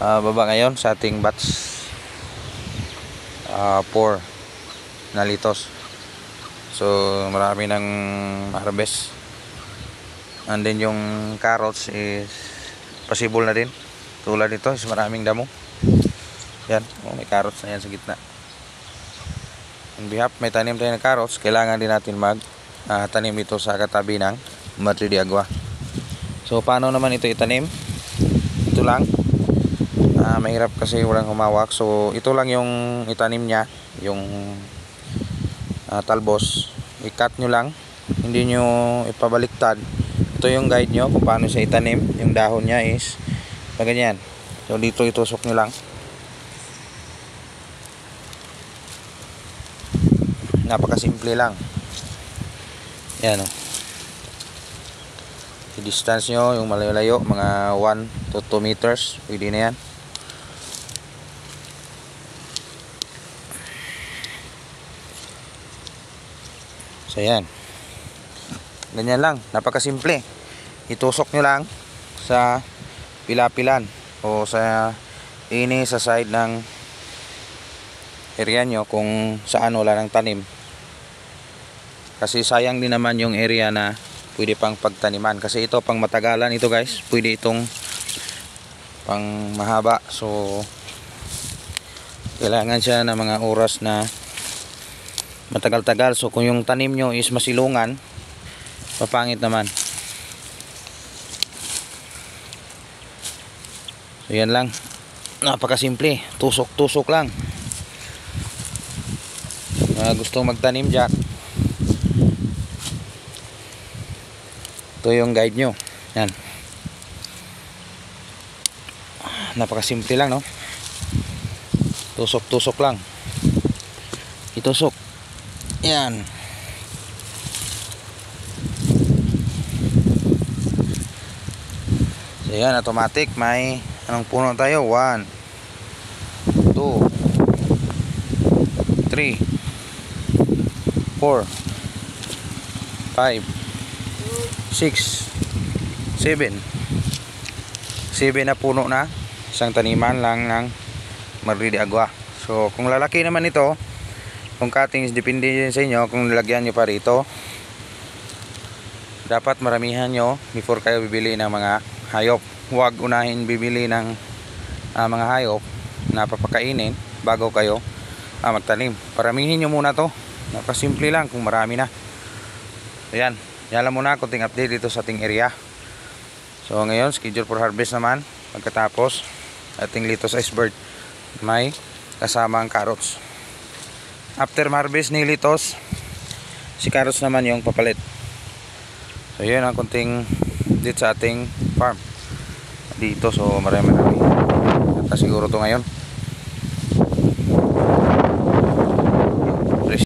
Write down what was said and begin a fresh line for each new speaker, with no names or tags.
baba ngayon sa ating batch 4 na litos. So marami ng harvest, and then yung carrots is possible na din. Tulad nito is maraming damo. Yan, may carrots na yan sa gitna. On behalf, may tanim tayo ng carrots, kailangan din natin mag tanim ito sa katabi ng Madre de Agua. So paano naman ito itanim? Ito lang, mahirap kasi walang humawak. So ito lang yung itanim niya, yung talbos. I-cut nyo lang, hindi nyo ipabaliktad. Ito yung guide nyo kung paano siya itanim. Yung dahon niya is ganyan. So dito itusok nyo lang. Napakasimple lang. Yan o. I-distance nyo yung malayo-layo, mga 1 to 2 meters. Pwede na yan. So yan. Ganyan lang, napakasimple. Itusok nyo lang sa pilapilan o sa sa side ng area nyo kung saan wala ng tanim. Kasi sayang din naman yung area na pwede pang pagtaniman. Kasi ito pang matagalan ito guys. Pwede itong pang mahaba. So kailangan siya ng mga oras na matagal-tagal. So kung yung tanim nyo is masilungan, papangit naman. So yan lang, napakasimple, tusok-tusok lang. Gustong magtanim dyan, ito yung guide nyo. Yan, napakasimple lang, no? Tusok-tusok lang, itusok. Yan. So yan, automatic. May anong puno tayo? 1 2 3 4 5 6 7 na puno na. Isang taniman lang ng Madre de Agua. So kung lalaki naman ito, kung cuttings, depende sa inyo kung nilagyan nyo pa rito. Dapat maramihan nyo before kayo bibili ng mga hayop. Huwag unahin bibili ng mga hayop na papakainin bago kayo magtanim. Paramihin nyo muna to. Napasimple lang kung marami na. Ayan, yan lang muna konting update dito sa ating area. So ngayon, schedule for harvest naman. Pagkatapos ating litos iceberg, may kasamang carrots. After harvest ni litos, si carrots naman yung papalit. So yun ang konting dito sa ating farm dito. So marami at siguro to ngayon.